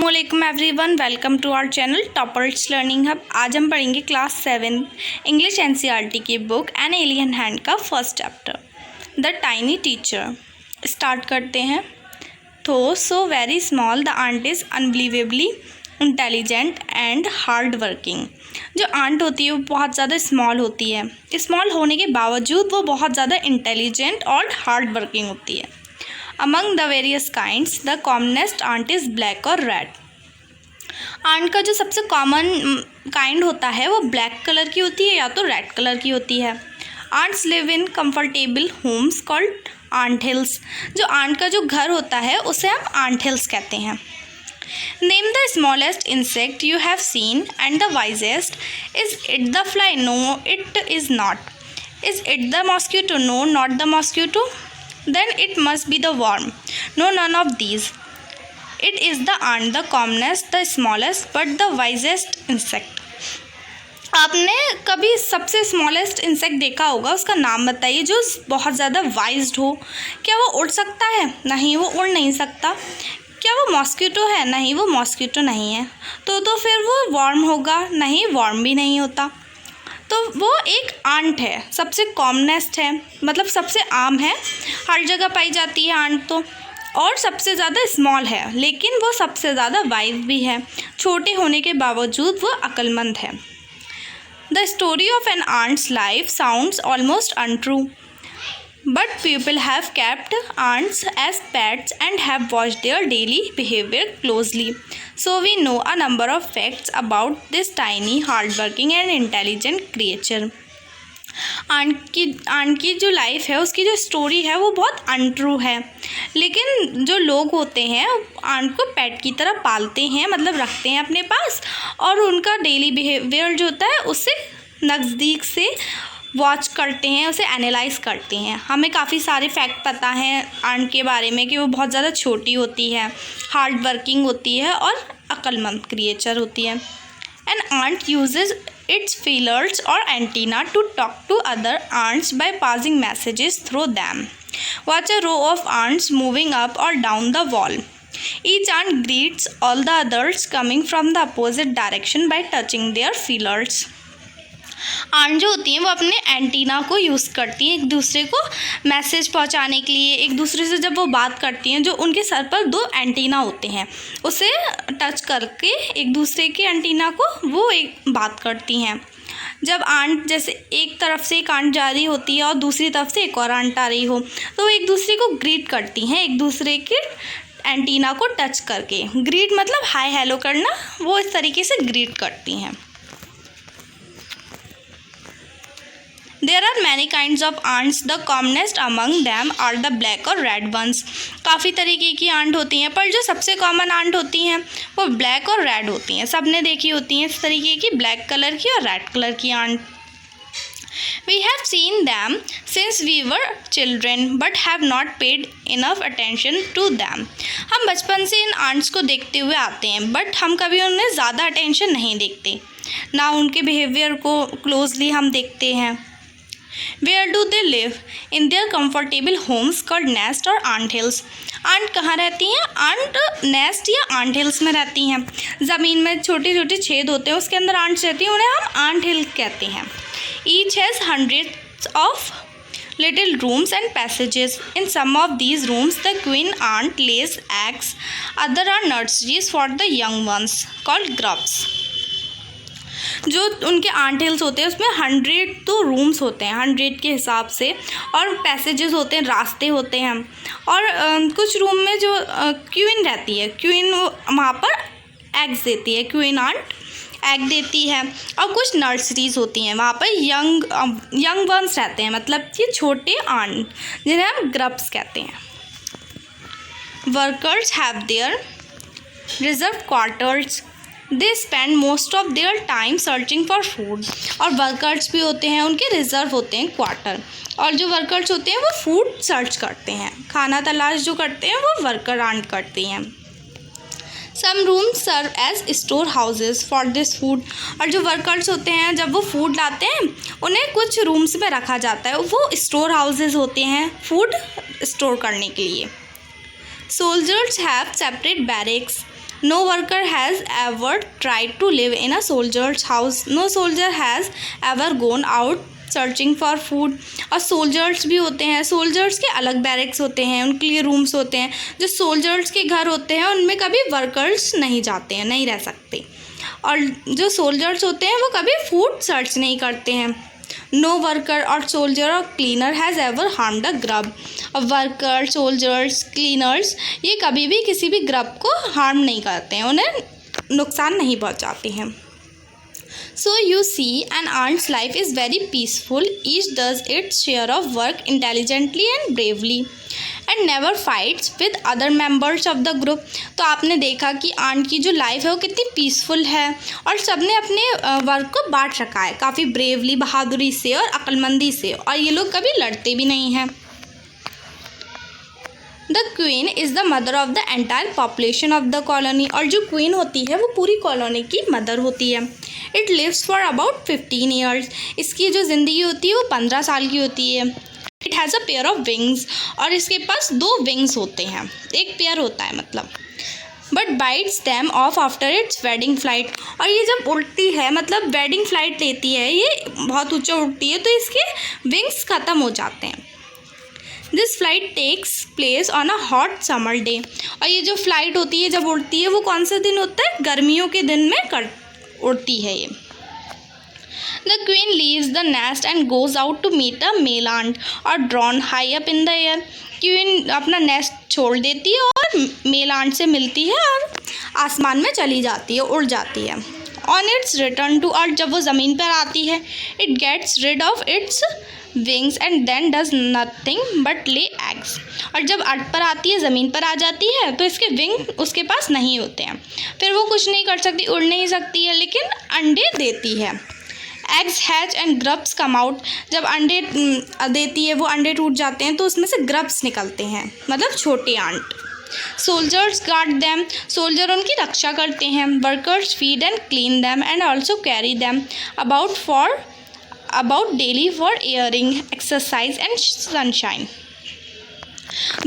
अस्सलामुअलैकुम everyone, welcome to our channel toppers learning hub. आज हम पढ़ेंगे क्लास 7 इंग्लिश एनसीईआरटी की बुक एन एलियन हैंड का first chapter the tiny teacher. Start करते हैं। तो so very small the ant is unbelievably intelligent and hard working. जो ant होती है वो बहुत ज़्यादा स्मॉल होती है। स्मॉल होने के बावजूद वो बहुत ज़्यादा इंटेलिजेंट और हार्ड वर्किंग होती है। Among the various kinds, the commonest ant is black or red. Ant का जो सबसे कॉमन काइंड होता है वो ब्लैक कलर की होती है या तो रेड कलर की होती है। Ants live in comfortable homes called ant hills. जो आंट का जो घर होता है उसे हम आंट हिल्स कहते हैं। Name the smallest insect you have seen and the wisest. Is it the fly? No it is not. Is it the mosquito? No not the mosquito. Then it must be the worm. No, none of these. It is the ant, the commonest, the smallest, but the wisest insect. आपने कभी सबसे smallest insect देखा होगा, उसका नाम बताइए जो बहुत ज़्यादा वाइज्ड हो। क्या वो उड़ सकता है? नहीं, वो उड़ नहीं सकता। क्या वो मॉस्किटो है? नहीं, वो मॉस्किटो नहीं है। तो फिर वो वर्म होगा? नहीं, वर्म भी नहीं होता। तो वो एक आंट है, सबसे कॉमनेस्ट है, मतलब सबसे आम है, हर जगह पाई जाती है आंट तो, और सबसे ज़्यादा स्मॉल है, लेकिन वो सबसे ज़्यादा वाइज भी है। छोटे होने के बावजूद वो अक्लमंद है। The story of an ant's life sounds almost untrue, but people have kept ants as pets and have watched their daily behavior closely. So we know a number of facts about this tiny, hardworking and intelligent creature. Ant की जो life है, उसकी जो story है वो बहुत untrue है, लेकिन जो लोग होते हैं आंट को पेट की तरह पालते हैं, मतलब रखते हैं अपने पास, और उनका डेली बिहेवियर जो होता है उससे नज़दीक से वॉच करते हैं, उसे एनालाइज करते हैं। हमें काफ़ी सारे फैक्ट पता हैं आंट के बारे में कि वो बहुत ज़्यादा छोटी होती है, हार्ड वर्किंग होती है और अक्लमंद क्रिएचर होती है। An ant uses its feelers और antenna to talk to other ants by passing messages through them. Watch a row of ants moving up और down the wall. Each ant greets all the others coming from the opposite direction by touching their feelers. Ant जो होती हैं वो अपने antenna को use करती हैं एक दूसरे को मैसेज पहुंचाने के लिए। एक दूसरे से जब वो बात करती हैं, जो उनके सर पर 2 एंटीना होते हैं, उसे टच करके एक दूसरे के एंटीना को वो एक बात करती हैं। जब आंट जैसे एक तरफ से एक आंट जा रही होती है और दूसरी तरफ से एक और आंट आ रही हो, तो वो एक दूसरे को ग्रीट करती हैं एक दूसरे के एंटीना को टच करके। ग्रीट मतलब हाय हेलो करना, वो इस तरीके से ग्रीट करती हैं। There are many kinds of ants. The commonest among them are the black or red ones. काफ़ी तरीके की आंट होती हैं, पर जो सबसे कॉमन आंट होती हैं वो ब्लैक और रेड होती हैं। सबने देखी होती हैं इस तरीके की, ब्लैक कलर की और रेड कलर की aunt. We have seen them since we were children, but have not paid enough attention to them. हम बचपन से इन आंट्स को देखते हुए आते हैं, बट हम कभी उन्हें ज़्यादा अटेंशन नहीं देखते, ना उनके बिहेवियर को क्लोजली हम देखते हैं। Where do they live? In their comfortable homes called nest or ant hills. Ant कहाँ रहती हैं? आंट नेस्ट या आंट हिल्स में रहती हैं। ज़मीन में छोटे छोटे छेद होते हैं, उसके अंदर आंट्स रहती हैं, उन्हें हम आंट हिल कहते हैं। Each has hundreds of little rooms and passages. In some of these rooms, the queen ant lays eggs. Other are nurseries for the young ones called grubs. जो उनके आंट हिल्स होते हैं उसमें 100 तो रूम्स होते हैं 100 के हिसाब से, और पैसेजेस होते हैं, रास्ते होते हैं, और कुछ रूम में जो क्वीन रहती है, क्वीन वहाँ पर एग्स देती है, क्वीन आंट एग देती है, और कुछ नर्सरीज होती हैं, वहाँ पर यंग वंस रहते हैं, मतलब कि छोटे आंट जिन्हें हम ग्रब्स कहते हैं। Workers have their reserve quarters. They spend most of their time searching for food. और वर्कर्स भी होते हैं, उनके रिजर्व होते हैं क्वार्टर, और जो वर्कर्स होते हैं वो फूड सर्च करते हैं, खाना तलाश जो करते हैं वो वर्कर आंट करती हैं। Some rooms serve as store houses for this food. और जो वर्कर्स होते हैं जब वो फूड लाते हैं उन्हें कुछ रूम्स में रखा जाता है, वो स्टोर हाउसेज होते हैं फूड स्टोर करने के लिए। Soldiers have separate barracks. No worker has ever tried to live in a soldier's house. No soldier has ever gone out searching for food. और सोल्जर्स भी होते हैं, सोल्जर्स के अलग बैरक्स होते हैं, उनके लिए रूम्स होते हैं. जो सोल्जर्स के घर होते हैं उनमें कभी वर्कर्स नहीं जाते हैं, नहीं रह सकते. और जो सोल्जर्स होते हैं वो कभी फूड सर्च नहीं करते हैं. नो वर्कर और सोल्जर और cleaner has ever harmed a grub. और वर्कर, सोल्जर्स, क्लीनर्स ये कभी भी किसी भी ग्रब को हार्म नहीं करते हैं, उन्हें नुकसान नहीं पहुंचाते हैं. So you see, an ant's life is very peaceful. Each does its share of work intelligently and bravely, and never fights with other members of the group. तो आपने देखा कि आंट की जो लाइफ है वो कितनी पीसफुल है और सबने अपने वर्क को बांट रखा है काफ़ी ब्रेवली, बहादुरी से और अक्लमंदी से, और ये लोग कभी लड़ते भी नहीं हैं. The queen is the mother of the entire population of the colony. और जो क्वीन होती है वो पूरी कॉलोनी की मदर होती है. It lives for about 15 years. इसकी जो ज़िंदगी होती है वो 15 साल की होती है. It has a pair of wings. और इसके पास 2 विंग्स होते हैं, एक पेयर होता है मतलब. But bytes them of after it's wedding flight. और ये जब उड़ती है मतलब वेडिंग फ्लाइट लेती है, ये बहुत ऊँचा उड़ती है तो इसके विंग्स ख़त्म हो जाते हैं. This flight takes place on a hot summer day. और ये जो फ्लाइट होती है जब उड़ती है वो कौन सा दिन होता है? गर्मियों के दिन में उड़ती है ये. The queen leaves the nest and goes out to meet a male ant और drawn high up in the air. Queen अपना नेस्ट छोड़ देती है और मेल आंट से मिलती है और आसमान में चली जाती है, उड़ जाती है. On its return to earth. जब वो ज़मीन पर आती है, it gets rid of its wings and then does nothing but lay eggs. और जब अर्थ पर आती है, ज़मीन पर आ जाती है, तो इसके विंग उसके पास नहीं होते हैं, फिर वो कुछ नहीं कर सकती, उड़ नहीं सकती है, लेकिन अंडे देती है. Eggs hatch and grubs come out. जब अंडे देती है वो अंडे टूट जाते हैं तो उसमें से ग्रब्स निकलते हैं, मतलब छोटे ant. Soldiers guard them. Soldier उनकी रक्षा करते हैं. Workers feed and clean them and also carry them about daily for airing, exercise and sunshine.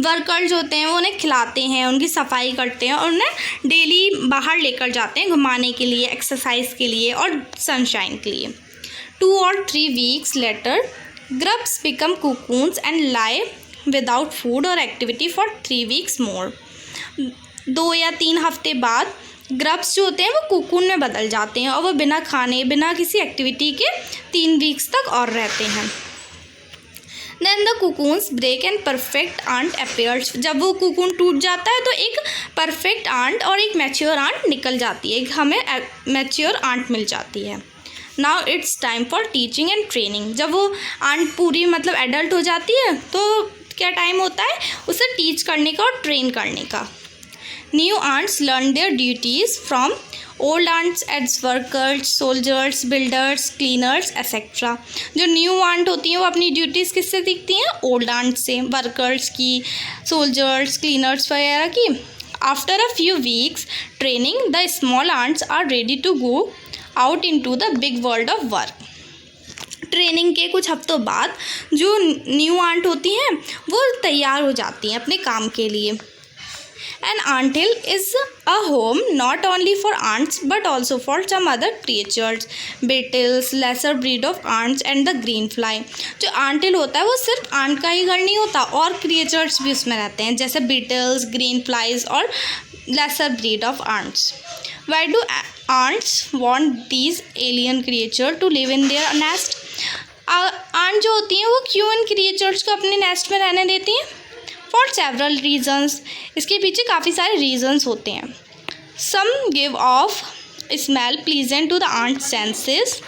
Workers होते हैं वो उन्हें खिलाते हैं, उनकी सफाई करते हैं और उन्हें डेली बाहर लेकर जाते हैं घुमाने के लिए, एक्सरसाइज के लिए और सनशाइन के लिए. 2 or 3 weeks later, grubs become cocoons and lie without food or activity for 3 weeks more. 2 या 3 हफ्ते बाद ग्रब्स जो होते हैं वो कुकून में बदल जाते हैं और वो बिना खाने, बिना किसी एक्टिविटी के 3 वीक्स तक और रहते हैं. Then the cocoons break and perfect ant appears. जब वो कुकून टूट जाता है तो एक परफेक्ट आंट और एक मैच्योर आंट निकल जाती है, हमें मैच्योर आंट मिल जाती है. Now it's time for teaching and training. जब वो आंट पूरी मतलब एडल्ट हो जाती है तो क्या टाइम होता है? उसे टीच करने का और ट्रेन करने का. New ants learn their duties from old ants as workers, soldiers, builders, cleaners, etc. जो न्यू आंट होती हैं वो अपनी ड्यूटीज़ किससे सीखती हैं? ओल्ड आंट से, वर्कर्स की, सोल्जर्स, क्लीनर्स वगैरह की. After a few weeks training the small ants are ready to go out into the big world of work. Training के कुछ हफ्तों बाद जो न्यू आंट होती हैं वो तैयार हो जाती हैं अपने काम के लिए. An anthill is a home not only for ants but also for some other creatures, beetles, lesser breed of ants and the green fly. जो anthill होता है वो सिर्फ ant का ही घर नहीं होता, और creatures भी उसमें रहते हैं जैसे beetles, green flies और lesser breed of ants. Why do ants want these alien creatures to live in their nest? ant जो होती हैं वो क्यों इन creatures को अपने nest में रहने देती हैं? For several reasons. इसके पीछे काफ़ी सारे रीजन्स होते हैं. Some give off smell pleasant to the ant senses,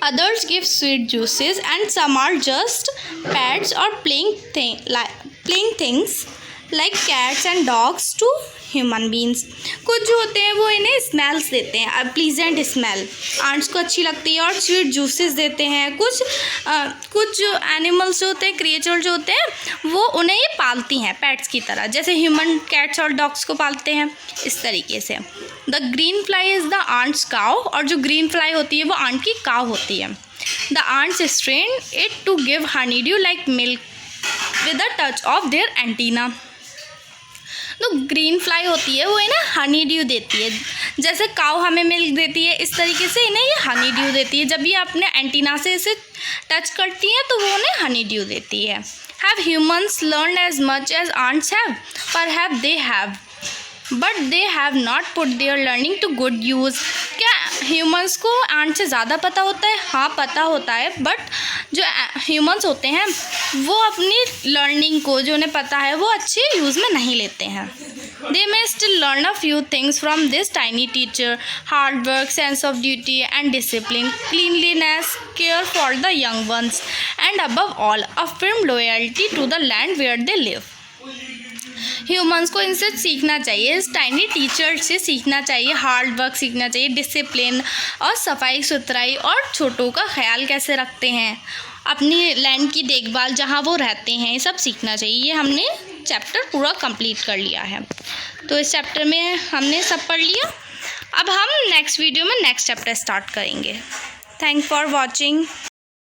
others give sweet juices and some are just pets और playing things like cats and dogs to human beings. कुछ जो होते हैं वो इन्हें स्मेल्स देते हैं, प्लीजेंट स्मेल, आंट्स को अच्छी लगती है, और स्वीट जूसेस देते हैं. कुछ जो एनिमल्स जो होते हैं, क्रिएचर जो होते हैं, वो उन्हें ये पालती हैं पेट्स की तरह, जैसे ह्यूमन कैट्स और डॉग्स को पालते हैं इस तरीके से. The green fly is the ant's cow. और जो ग्रीन फ्लाई होती है वो आंट की काव होती है. The ants strain it to give honeydew like milk with the touch of their antenna. तो ग्रीन फ्लाई होती है वो इन्हें हनी ड्यू देती है। जैसे काऊ हमें मिल्क देती है, इस तरीके से इन्हें ये हनी ड्यू देती है। जब ये अपने एंटीना से इसे टच करती हैं तो वो उन्हें हनी ड्यू देती है। Have humans learn as much as ants have? Perhaps they have, but they have not put their learning to good use. क्या ह्यूमंस को आंट से ज़्यादा पता होता है? हाँ, पता होता है, बट जो ह्यूमंस होते हैं वो अपनी लर्निंग को, जो उन्हें पता है, वो अच्छे यूज़ में नहीं लेते हैं। They may still learn a few things from this tiny teacher: hard work, sense of duty and discipline, cleanliness, care for the young ones, and above all a firm loyalty to the land where they live. Humans को इनसे सीखना चाहिए, इस tiny teacher से सीखना चाहिए, hard work सीखना चाहिए, डिसिप्लिन और सफाई सुथराई, और छोटों का ख्याल कैसे रखते हैं, अपनी लैंड की देखभाल जहाँ वो रहते हैं, ये सब सीखना चाहिए। ये हमने चैप्टर पूरा कंप्लीट कर लिया है। तो इस चैप्टर में हमने सब पढ़ लिया। अब हम नेक्स्ट वीडियो में नेक्स्ट चैप्टर स्टार्ट करेंगे। Thank for watching.